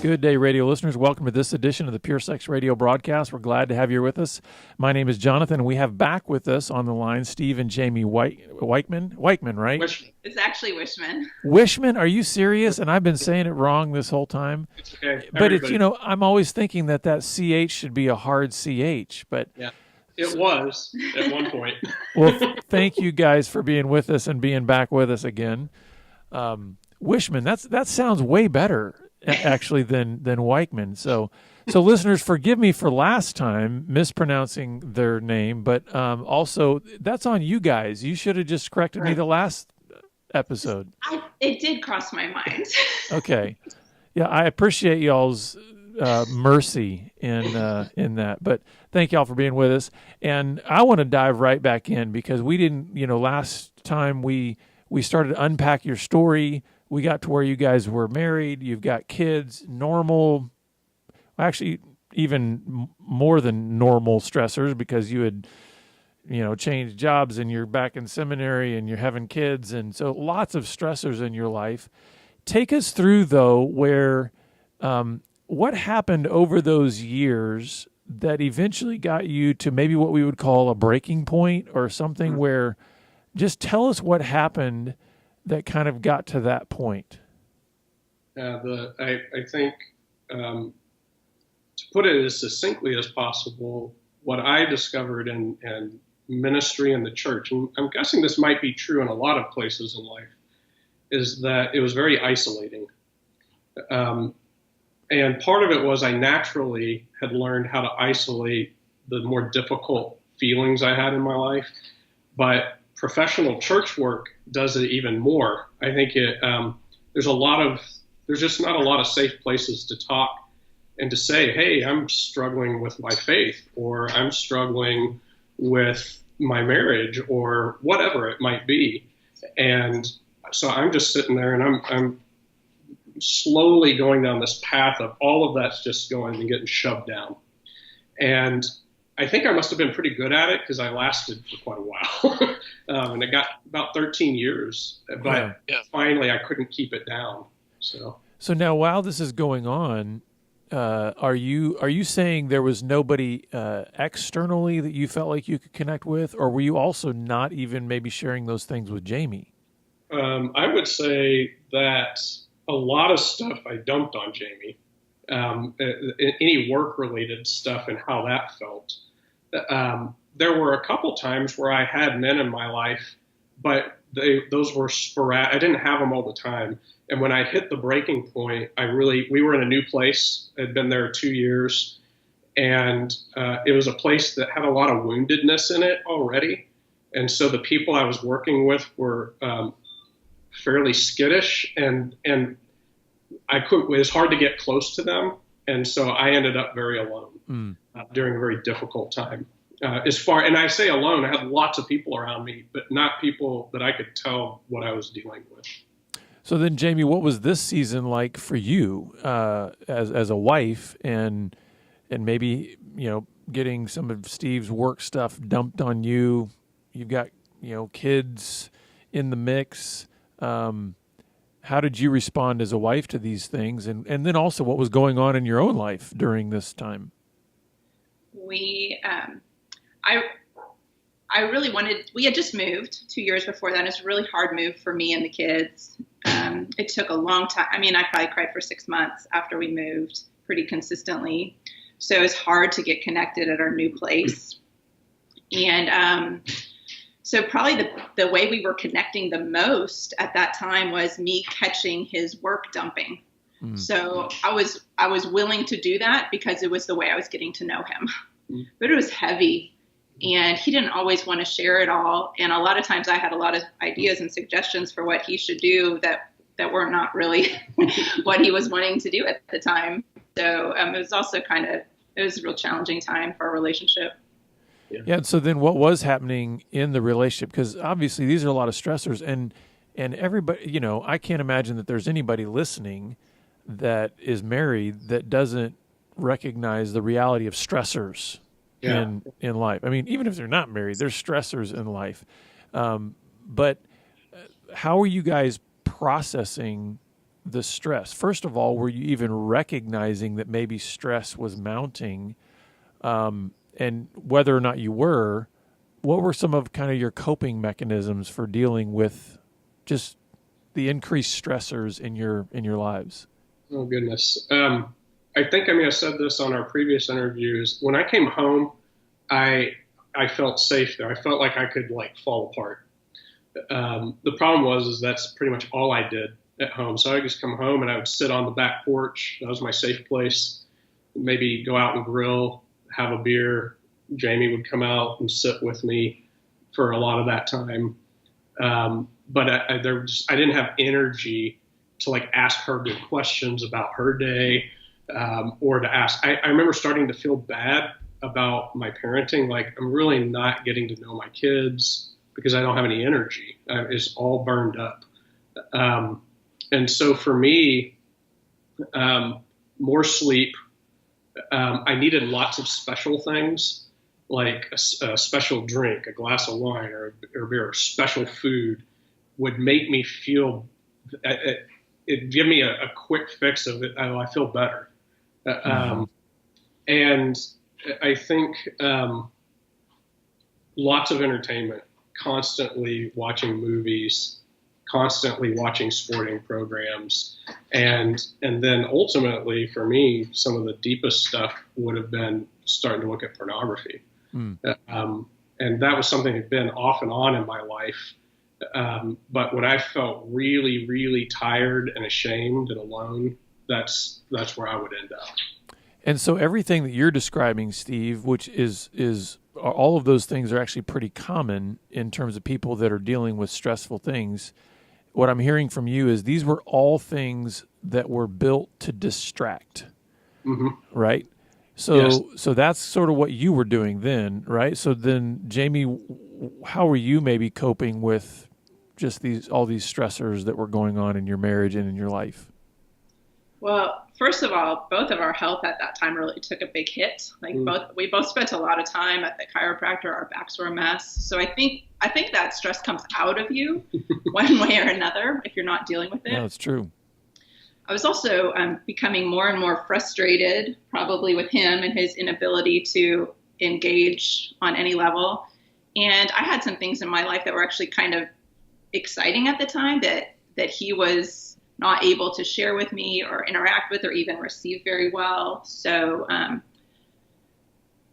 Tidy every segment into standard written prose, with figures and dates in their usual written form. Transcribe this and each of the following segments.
Good day, radio listeners. Welcome to this edition of the Pure Sex Radio broadcast. We're glad to have you with us. My name is Jonathan, and we have back with us on the line Steve and Jamie Wiechman. Wiechman, right? Wiechman. It's actually Wiechman. Wiechman? Are you serious? And I've been saying it wrong this whole time. It's okay. But it's, I'm always thinking that CH should be a hard CH. But yeah, it was at one point. Well, thank you guys for being with us and being back with us again. Wiechman, that sounds way better actually than Wiechman. So listeners, forgive me for last time mispronouncing their name, but also that's on you guys. You should have just corrected me the last episode. It did cross my mind. Okay. Yeah, I appreciate y'all's mercy in that. But thank y'all for being with us. And I want to dive right back in because we didn't, last time we started to unpack your story. We got to where you guys were married. You've got kids, normal, actually even more than normal stressors because you had, changed jobs and you're back in seminary and you're having kids. And so lots of stressors in your life. Take us through, though, where what happened over those years that eventually got you to maybe what we would call a breaking point or something where just tell us what happened that kind of got to that point. I think to put it as succinctly as possible, what I discovered in ministry in the church, and I'm guessing this might be true in a lot of places in life, is that it was very isolating. And part of it was I naturally had learned how to isolate the more difficult feelings I had in my life, but professional church work does it even more. I think there's just not a lot of safe places to talk and to say, hey, I'm struggling with my faith, or I'm struggling with my marriage, or whatever it might be. And so I'm just sitting there and I'm slowly going down this path of all of that's just going and getting shoved down. And I think I must have been pretty good at it because I lasted for quite a while. And it got about 13 years, but finally I couldn't keep it down. So now while this is going on, are you saying there was nobody externally that you felt like you could connect with, or were you also not even maybe sharing those things with Jamie? I would say that a lot of stuff I dumped on Jamie. Any work-related stuff and how that felt. There were a couple times where I had men in my life, but those were sporadic. I didn't have them all the time. And when I hit the breaking point, we were in a new place. I'd been there 2 years, and it was a place that had a lot of woundedness in it already. And so the people I was working with were fairly skittish, and it was hard to get close to them. And so I ended up very alone during a very difficult time. And I say alone, I had lots of people around me, but not people that I could tell what I was dealing with. So then, Jamie, what was this season like for you as a wife, and maybe getting some of Steve's work stuff dumped on you? You've got kids in the mix. How did you respond as a wife to these things? And then also what was going on in your own life during this time? I really we had just moved 2 years before that. It was a really hard move for me and the kids. It took a long time. I mean, I probably cried for 6 months after we moved pretty consistently. So it was hard to get connected at our new place. And, so probably the way we were connecting the most at that time was me catching his work dumping. Mm-hmm. So I was willing to do that because it was the way I was getting to know him. Mm-hmm. But it was heavy, and he didn't always want to share it all. And a lot of times I had a lot of ideas and suggestions for what he should do that were not really what he was wanting to do at the time. So it was also it was a real challenging time for our relationship. Yeah. So then what was happening in the relationship? Because obviously these are a lot of stressors, and everybody, I can't imagine that there's anybody listening that is married that doesn't recognize the reality of stressors in life. I mean, even if they're not married, there's stressors in life. But how are you guys processing the stress? First of all, were you even recognizing that maybe stress was mounting? And whether or not you were, what were some of kind of your coping mechanisms for dealing with just the increased stressors in your lives? Oh, goodness. I think I may have said this on our previous interviews. When I came home, I felt safe there. I felt like I could fall apart. The problem is that's pretty much all I did at home. So I would just come home and I would sit on the back porch. That was my safe place. Maybe go out and grill, have a beer. Jamie would come out and sit with me for a lot of that time. But I didn't have energy to ask her good questions about her day, or to ask. I remember starting to feel bad about my parenting. I'm really not getting to know my kids because I don't have any energy. It's all burned up. And so for me, more sleep. I needed lots of special things, like a special drink, a glass of wine or beer, or special food would make me feel, it'd give me a quick fix of it. I feel better. And I think lots of entertainment, constantly watching movies, constantly watching sporting programs. And then ultimately for me, some of the deepest stuff would have been starting to look at pornography. And that was something that had been off and on in my life. But when I felt really, really tired and ashamed and alone, that's where I would end up. And so everything that you're describing, Steve, which is all of those things are actually pretty common in terms of people that are dealing with stressful things. What I'm hearing from you is these were all things that were built to distract, right? So, Yes. So that's sort of what you were doing then, right? So then, Jamie, how were you maybe coping with just all these stressors that were going on in your marriage and in your life? Well, first of all, both of our health at that time really took a big hit. We both spent a lot of time at the chiropractor. Our backs were a mess. So I think that stress comes out of you one way or another if you're not dealing with it. Yeah, that's true. I was also becoming more and more frustrated, probably with him and his inability to engage on any level. And I had some things in my life that were actually kind of exciting at the time that he was not able to share with me or interact with or even receive very well. So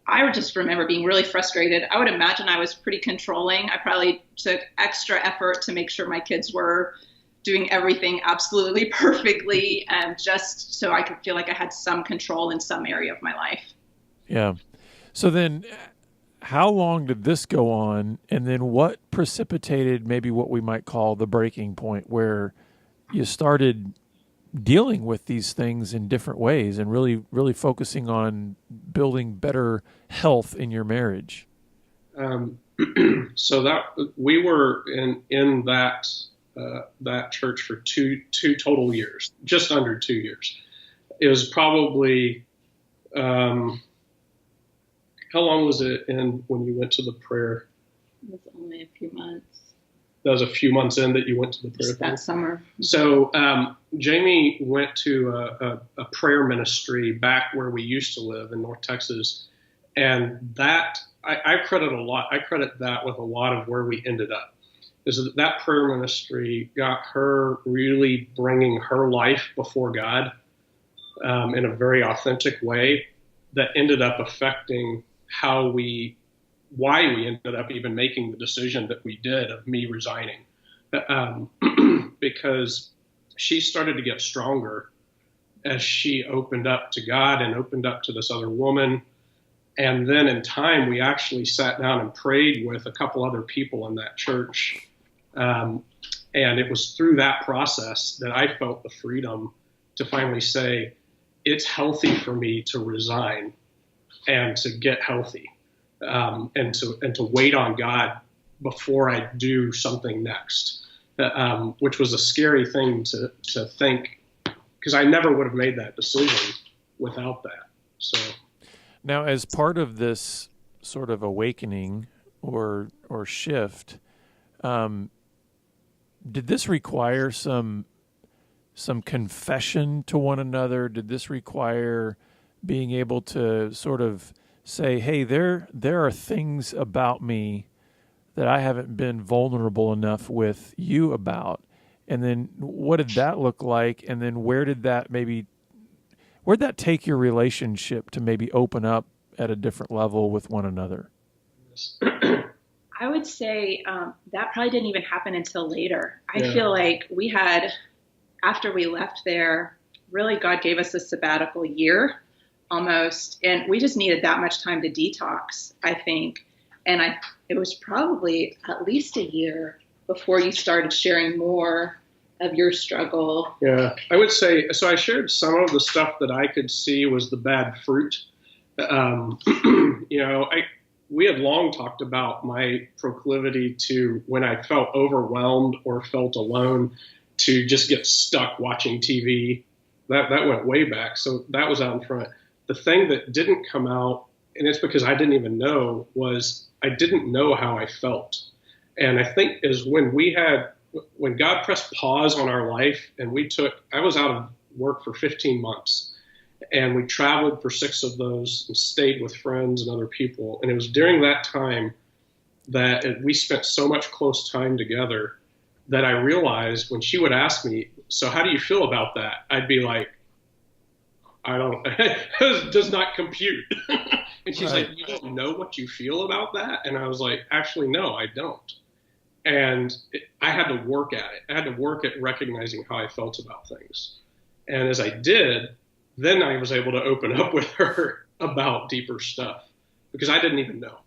I would just remember being really frustrated. I would imagine I was pretty controlling. I probably took extra effort to make sure my kids were doing everything absolutely perfectly, just so I could feel like I had some control in some area of my life. Yeah. So then how long did this go on? And then what precipitated maybe what we might call the breaking point where you started dealing with these things in different ways and really, really focusing on building better health in your marriage? So that we were in that church for two total years, just under 2 years. It was probably, how long was it in when you went to the prayer? It was only a few months. That was a few months in that you went to the prayer. Just that summer. So Jamie went to a prayer ministry back where we used to live in North Texas. And that, I credit that with a lot of where we ended up. Is that prayer ministry got her really bringing her life before God in a very authentic way that ended up affecting why we ended up even making the decision that we did of me resigning. Because she started to get stronger as she opened up to God and opened up to this other woman. And then in time, we actually sat down and prayed with a couple other people in that church. And it was through that process that I felt the freedom to finally say, it's healthy for me to resign and to get healthy, and to wait on God before I do something next, which was a scary thing to think, because I never would have made that decision without that. So now, as part of this sort of awakening or shift, did this require some some confession to one another? Did this require being able to sort of say, hey, there are things about me that I haven't been vulnerable enough with you about? And then what did that look like? And then where'd that take your relationship to maybe open up at a different level with one another? I would say that probably didn't even happen until later. I feel like after we left there, really God gave us a sabbatical year almost, and we just needed that much time to detox, I think. And it was probably at least a year before you started sharing more of your struggle. Yeah, I would say, so I shared some of the stuff that I could see was the bad fruit. We had long talked about my proclivity to, when I felt overwhelmed or felt alone, to just get stuck watching TV. That went way back. So that was out in front. The thing that didn't come out, and it's because I didn't even know, was I didn't know how I felt. And I think is when God pressed pause on our life, and I was out of work for 15 months. And we traveled for 6 of those and stayed with friends and other people. And it was during that time that we spent so much close time together that I realized when she would ask me, so how do you feel about that? I'd be like, I don't, it does not compute. And she's like, you don't know what you feel about that? And I was like, actually, no, I don't. And I had to work at it. I had to work at recognizing how I felt about things. And as I did, then I was able to open up with her about deeper stuff because I didn't even know.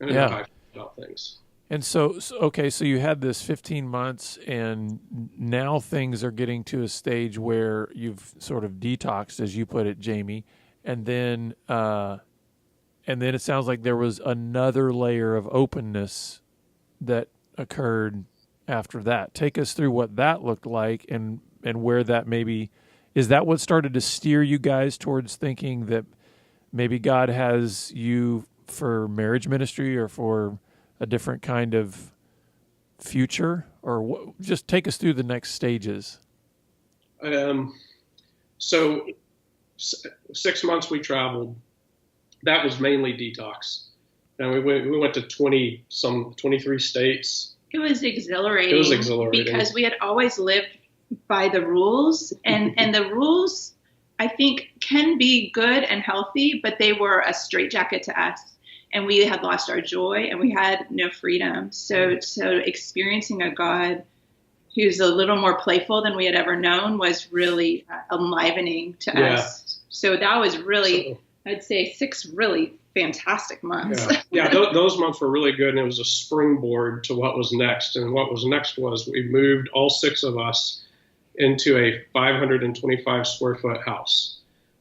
I didn't know how I felt about things. And so you had this 15 months, and now things are getting to a stage where you've sort of detoxed, as you put it, Jamie, and then it sounds like there was another layer of openness that occurred after that. Take us through what that looked like and where that maybe. Is that what started to steer you guys towards thinking that maybe God has you for marriage ministry or for a different kind of future? Or just take us through the next stages. So 6 months we traveled. That was mainly detox. And we went to 23 states. It was exhilarating. Because we had always lived by the rules, and the rules I think can be good and healthy, but they were a straitjacket to us, and we had lost our joy and we had no freedom. So experiencing a God who's a little more playful than we had ever known was really enlivening to us. So that was really, I'd say 6 really fantastic months. Those months were really good, and it was a springboard to what was next. And what was next was we moved all 6 of us into a 525 square foot house.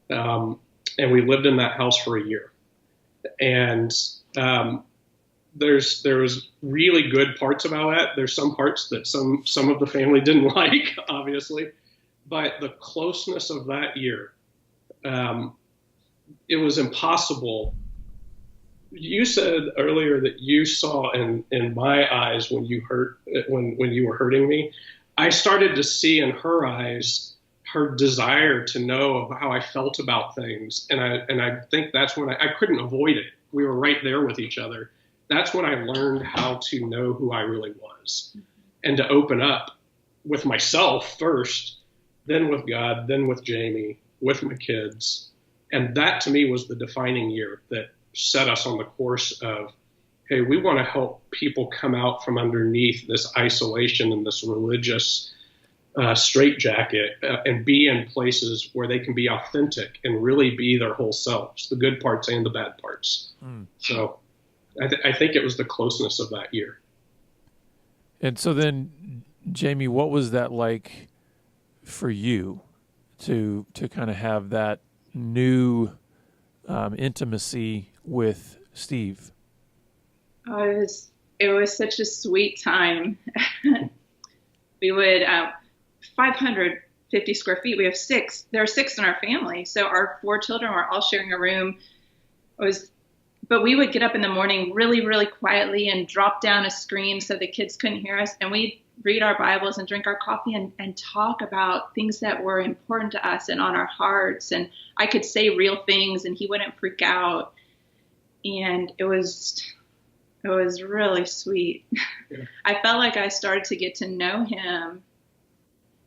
And we lived in that house for a year. And there was really good parts about that. There's some parts that some of the family didn't like, obviously. But the closeness of that year, it was impossible. You said earlier that you saw in my eyes when you were hurting me. I started to see in her eyes her desire to know how I felt about things, and I think that's when I couldn't avoid it. We were right there with each other. That's when I learned how to know who I really was, and to open up with myself first, then with God, then with Jamie, with my kids, and that to me was the defining year that set us on the course of, hey, we want to help people come out from underneath this isolation and this religious straitjacket and be in places where they can be authentic and really be their whole selves, the good parts and the bad parts. So I think it was the closeness of that year. And so then, Jamie, what was that like for you to kind of have that new intimacy with Steve? It was such a sweet time. We would 550 square feet. We have 6. There are 6 in our family, so our 4 children were all sharing a room. But we would get up in the morning really, really quietly and drop down a screen so the kids couldn't hear us, and we'd read our Bibles and drink our coffee and talk about things that were important to us and on our hearts. And I could say real things and he wouldn't freak out. And it was really sweet. Yeah. I felt like I started to get to know him,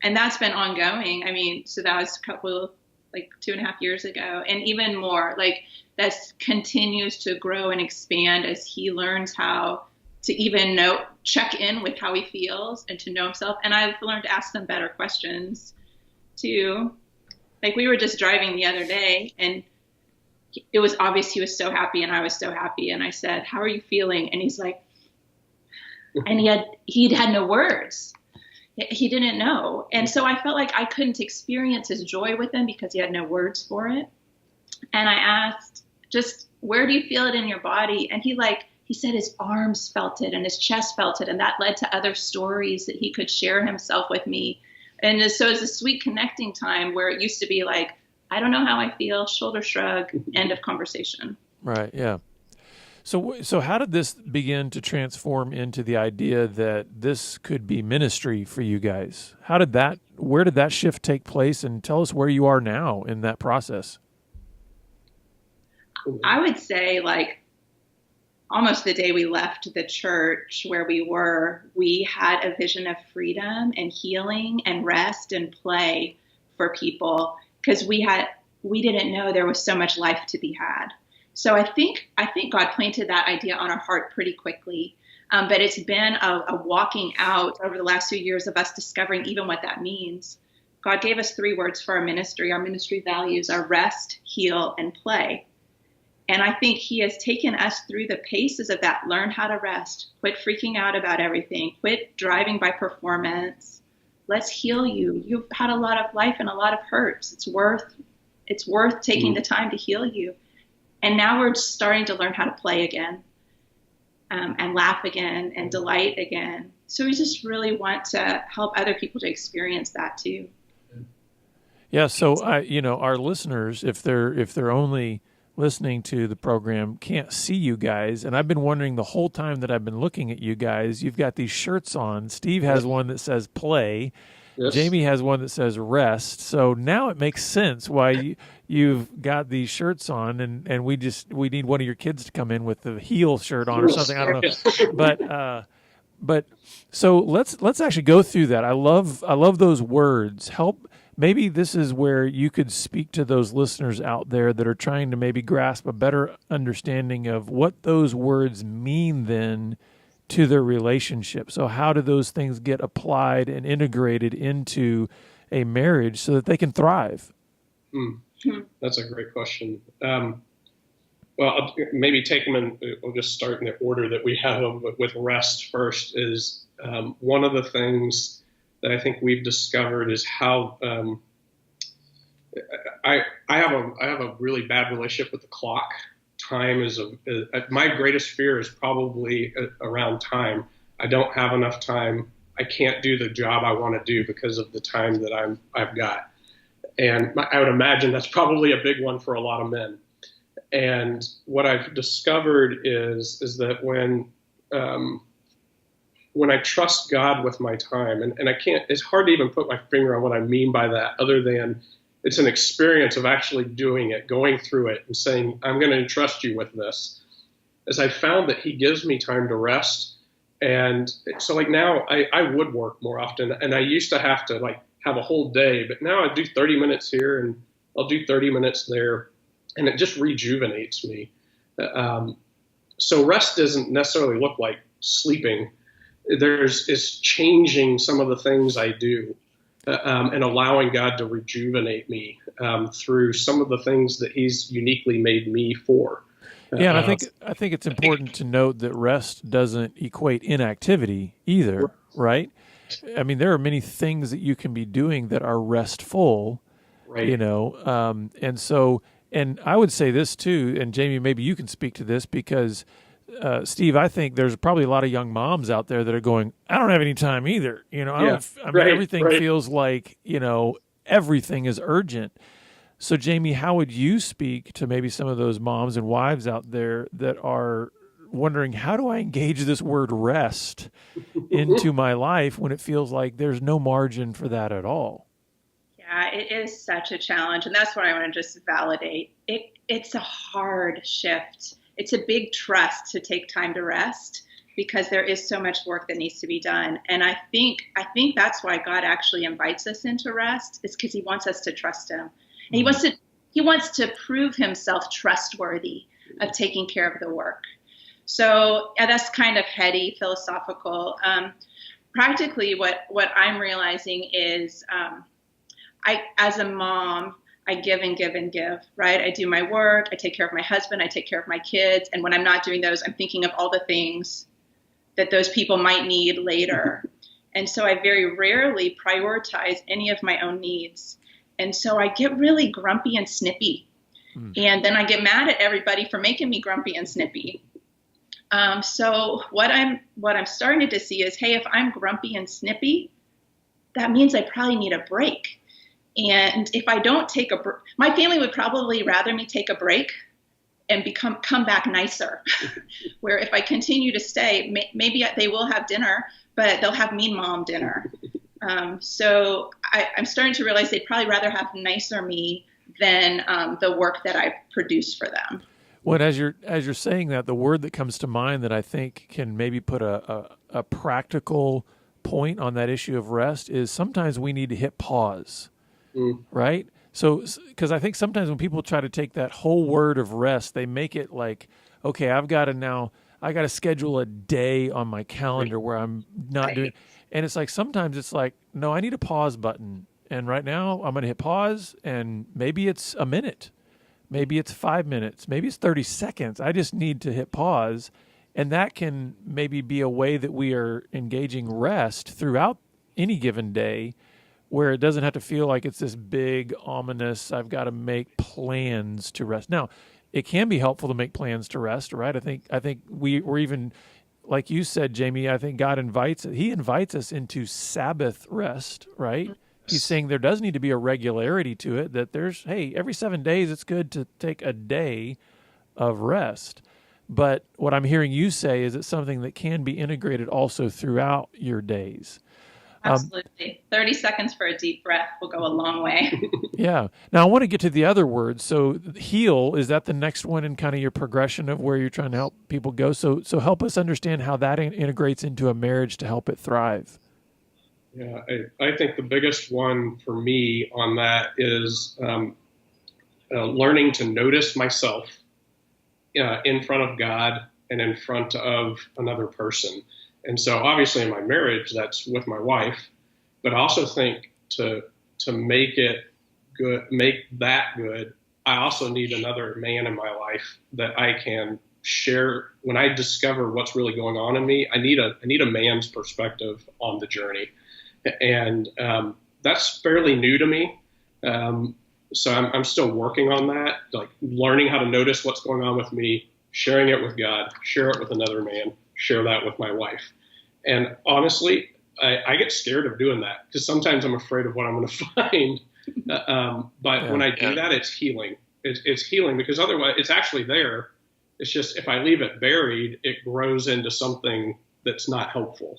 and that's been ongoing. I mean, so that was 2.5 years ago, and even more, like that continues to grow and expand as he learns how to even check in with how he feels and to know himself. And I've learned to ask them better questions too. Like we were just driving the other day and it was obvious he was so happy and I was so happy. And I said, "How are you feeling?" And he's like, and he'd had no words. He didn't know. And so I felt like I couldn't experience his joy with him because he had no words for it. And I asked, just where do you feel it in your body? And he said his arms felt it and his chest felt it. And that led to other stories that he could share himself with me. And so it's a sweet connecting time where it used to be like, I don't know how I feel, shoulder shrug, end of conversation. Right, yeah. So how did this begin to transform into the idea that this could be ministry for you guys? Where did that shift take place? And tell us where you are now in that process. I would say almost the day we left the church where we were, we had a vision of freedom and healing and rest and play for people. Because we didn't know there was so much life to be had. So I think God planted that idea on our heart pretty quickly. But it's been a walking out over the last few years of us discovering even what that means. God gave us 3 words for our ministry values are rest, heal, and play. And I think he has taken us through the paces of that. Learn how to rest, quit freaking out about everything, quit driving by performance. Let's heal you. You've had a lot of life and a lot of hurts. It's worth taking the time to heal you. And now we're starting to learn how to play again, and laugh again and delight again. So we just really want to help other people to experience that too. Yeah. So our listeners, if they're only listening to the program, can't see you guys. And I've been wondering the whole time that I've been looking at you guys, you've got these shirts on. Steve has one that says play. Yes. Jamie has one that says rest. So now it makes sense why you've got these shirts on, and we need one of your kids to come in with the heel shirt on or something. I don't know. But so let's actually go through that. I love those words. Maybe this is where you could speak to those listeners out there that are trying to maybe grasp a better understanding of what those words mean then to their relationship. So how do those things get applied and integrated into a marriage so that they can thrive? That's a great question. Well, I'll maybe take them and we'll just start in the order that we have them. But with rest first is one of the things that I think we've discovered is how I have a really bad relationship with the clock. Time is my greatest fear is probably around time. I don't have enough time. I can't do the job I want to do because of the time that I've got. And I would imagine that's probably a big one for a lot of men. And what I've discovered is that when I trust God with my time, and it's hard to even put my finger on what I mean by that, other than it's an experience of actually doing it, going through it and saying, I'm going to entrust you with this. As I found that he gives me time to rest. And so now I would work more often, and I used to have to have a whole day, but now I do 30 minutes here and I'll do 30 minutes there, and it just rejuvenates me. So rest doesn't necessarily look like sleeping. It's changing some of the things I do, and allowing God to rejuvenate me through some of the things that he's uniquely made me for. Yeah, and I think it's important to note that rest doesn't equate inactivity either, right? I mean, there are many things that you can be doing that are restful, right? And I would say this too, and Jamie, maybe you can speak to this because Steve, I think there's probably a lot of young moms out there that are going, I don't have any time either. Everything feels like, everything is urgent. So Jamie, how would you speak to maybe some of those moms and wives out there that are wondering, how do I engage this word rest into my life when it feels like there's no margin for that at all. Yeah, it is such a challenge. And that's what I want to just validate. It's a hard shift. It's a big trust to take time to rest because there is so much work that needs to be done. And I think that's why God actually invites us into rest, is because he wants us to trust him. And he wants to prove himself trustworthy of taking care of the work. So that's kind of heady, philosophical. Practically, what I'm realizing is as a mom, I give and give and give, right? I do my work, I take care of my husband, I take care of my kids. And when I'm not doing those, I'm thinking of all the things that those people might need later. And so I very rarely prioritize any of my own needs. And so I get really grumpy and snippy. And then I get mad at everybody for making me grumpy and snippy. So what I'm starting to see is, hey, if I'm grumpy and snippy, that means I probably need a break. And if I don't take a break, my family would probably rather me take a break and come back nicer. Where if I continue to stay, maybe they will have dinner, but they'll have mean mom dinner. So I'm starting to realize they'd probably rather have nicer me than the work that I produce for them. Well, as you're saying that, the word that comes to mind that I think can maybe put a practical point on that issue of rest is sometimes we need to hit pause, right? So, because I think sometimes when people try to take that whole word of rest, they make it like, okay, I got to schedule a day on my calendar where I'm not doing, and it's like sometimes it's like, no, I need a pause button, and right now I'm going to hit pause, and maybe it's a minute. Maybe it's 5 minutes. Maybe it's 30 seconds. I just need to hit pause. And that can maybe be a way that we are engaging rest throughout any given day where it doesn't have to feel like it's this big, ominous, I've got to make plans to rest. Now, it can be helpful to make plans to rest, right? I think we're even, like you said, Jamie, I think God invites us into Sabbath rest, right? He's saying there does need to be a regularity to it, that every 7 days it's good to take a day of rest. But what I'm hearing you say is it's something that can be integrated also throughout your days. Absolutely. 30 seconds for a deep breath will go a long way. Yeah. Now I want to get to the other word. So heal, is that the next one in kind of your progression of where you're trying to help people go? So help us understand how that integrates into a marriage to help it thrive. Yeah, I think the biggest one for me on that is learning to notice myself in front of God and in front of another person. And so obviously in my marriage, that's with my wife, but I also think to make it good, make that good, I also need another man in my life that I can share. When I discover what's really going on in me, I need a man's perspective on the journey. And that's fairly new to me. So I'm still working on that, like learning how to notice what's going on with me, sharing it with God, share it with another man, share that with my wife. And honestly, I get scared of doing that because sometimes I'm afraid of what I'm going to find. But when I do that, it's healing. It's healing because otherwise it's actually there. It's just if I leave it buried, it grows into something that's not helpful.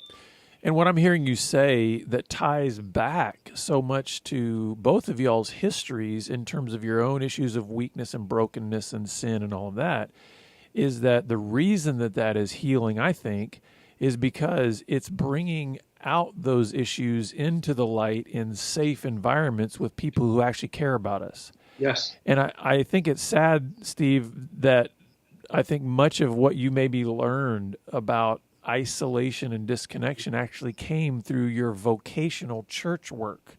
And what I'm hearing you say that ties back so much to both of y'all's histories in terms of your own issues of weakness and brokenness and sin and all of that is that the reason that is healing, I think, is because it's bringing out those issues into the light in safe environments with people who actually care about us. Yes. And I think it's sad, Steve, that I think much of what you maybe learned about isolation and disconnection actually came through your vocational church work.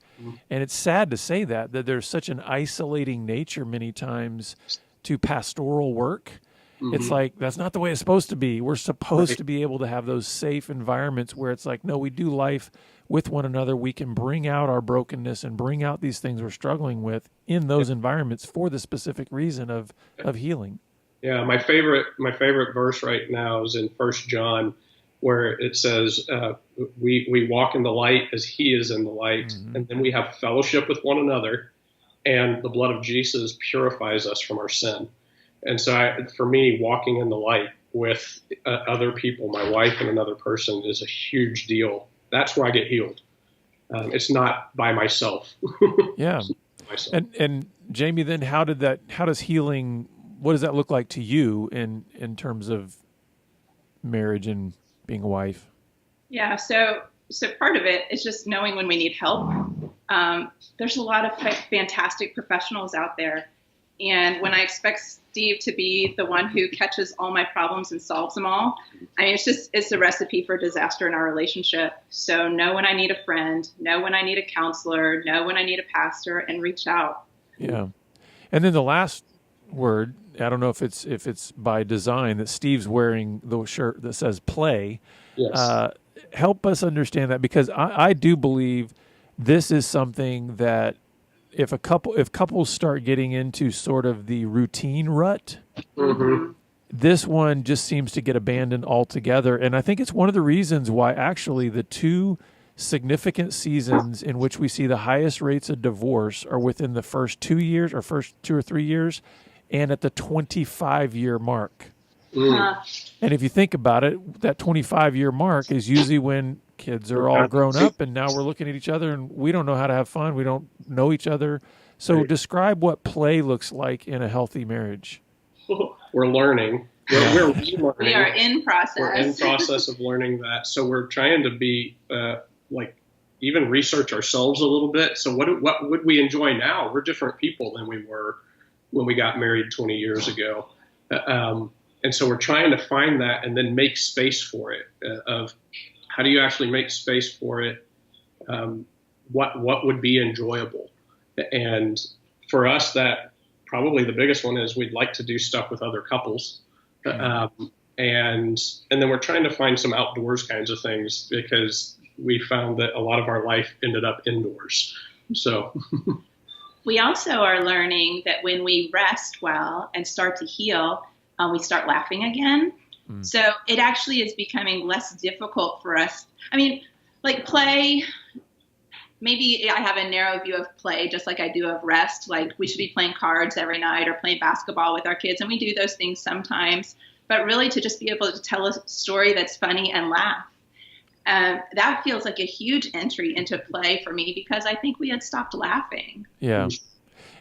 And it's sad to say that there's such an isolating nature many times to pastoral work. It's like, that's not the way it's supposed to be. We're supposed to be able to have those safe environments where it's like, no, we do life with one another. We can bring out our brokenness and bring out these things we're struggling with in those environments for the specific reason of healing. Yeah, my favorite verse right now is in 1 John, where it says, we walk in the light as he is in the light, and then we have fellowship with one another, and the blood of Jesus purifies us from our sin. And so for me, walking in the light with other people, my wife and another person, is a huge deal. That's where I get healed. It's not by myself. Yeah. Myself. And Jamie, then how does healing, what does that look like to you in terms of marriage and being a wife? Yeah. So part of it is just knowing when we need help. There's a lot of fantastic professionals out there. And when I expect Steve to be the one who catches all my problems and solves them all, I mean, it's a recipe for disaster in our relationship. So know when I need a friend, know when I need a counselor, know when I need a pastor, and reach out. Yeah. And then the last word, I don't know if it's by design, that Steve's wearing the shirt that says play. Yes. Help us understand that, because I do believe this is something that if couples start getting into sort of the routine rut, Mm-hmm. this one just seems to get abandoned altogether. And I think it's one of the reasons why actually the two significant seasons in which we see the highest rates of divorce are within the first 2 years, or first 2 or 3 years, and at the 25-year mark. And if you think about it, that 25-year mark is usually when kids are all grown up, and now we're looking at each other and we don't know how to have fun. We don't know each other. So describe what play looks like in a healthy marriage. We're learning. We're relearning. We are in process. We're in process of learning that. So we're trying to be even research ourselves a little bit. So what would we enjoy now? We're different people than we were when we got married 20 years ago. And so we're trying to find that and then make space for it. Of how do you actually make space for it? What would be enjoyable? And for us, that probably the biggest one is we'd like to do stuff with other couples. And then we're trying to find some outdoors kinds of things, because we found that a lot of our life ended up indoors. So we also are learning that when we rest well and start to heal, we start laughing again. So it actually is becoming less difficult for us. I mean, like play, maybe I have a narrow view of play, just like I do of rest. Like we should be playing cards every night or playing basketball with our kids. And we do those things sometimes, but really to just be able to tell a story that's funny and laugh. That feels like a huge entry into play for me, because I think we had stopped laughing. Yeah.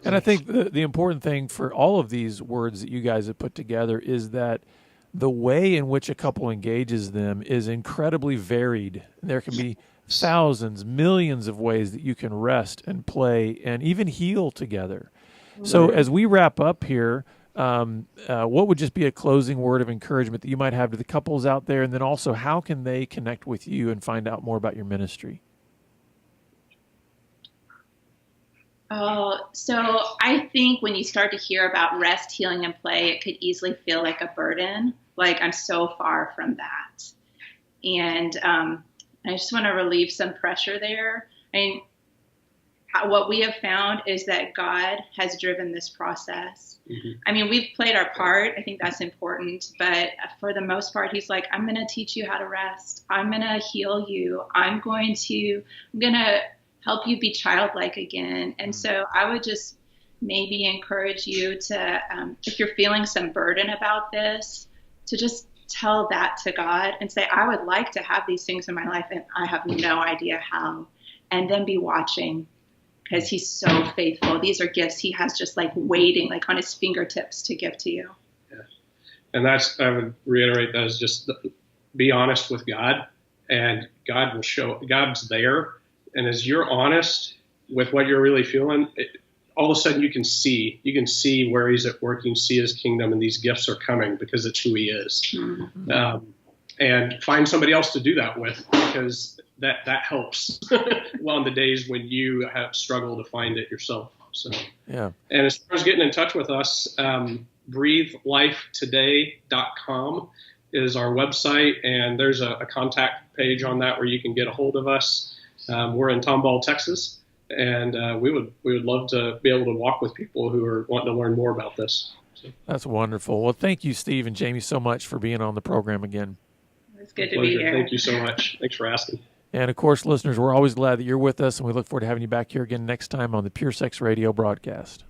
And I think the important thing for all of these words that you guys have put together is that the way in which a couple engages them is incredibly varied. There can be thousands, millions of ways that you can rest and play and even heal together. So as we wrap up here, what would just be a closing word of encouragement that you might have to the couples out there? And then also, how can they connect with you and find out more about your ministry? So I think when you start to hear about rest, healing, and play, it could easily feel like a burden. Like I'm so far from that. And I just want to relieve some pressure there. I mean, what we have found is that God has driven this process. Mm-hmm. I mean, we've played our part. I think that's important. But for the most part, he's like, I'm going to teach you how to rest. I'm going to heal you. I'm going to help you be childlike again. And so I would just maybe encourage you to, if you're feeling some burden about this, to just tell that to God and say, I would like to have these things in my life and I have no idea how. And then be watching, because he's so faithful. These are gifts he has just like waiting, like on his fingertips to give to you. Yeah. And I would reiterate that as just be honest with God, and God will show, God's there. And as you're honest with what you're really feeling, all of a sudden you can see where he's at work. You can see his kingdom, and these gifts are coming because it's who he is. Mm-hmm. And find somebody else to do that with, because that helps on the days when you have struggled to find it yourself. So, yeah. And as far as getting in touch with us, breathelifetoday.com is our website, and there's a contact page on that where you can get a hold of us. We're in Tomball, Texas, and we would love to be able to walk with people who are wanting to learn more about this. So. That's wonderful. Well, thank you, Steve and Jamie, so much for being on the program again. It's good to be here. Thank you so much. Thanks for asking. And, of course, listeners, we're always glad that you're with us, and we look forward to having you back here again next time on the Pure Sex Radio broadcast.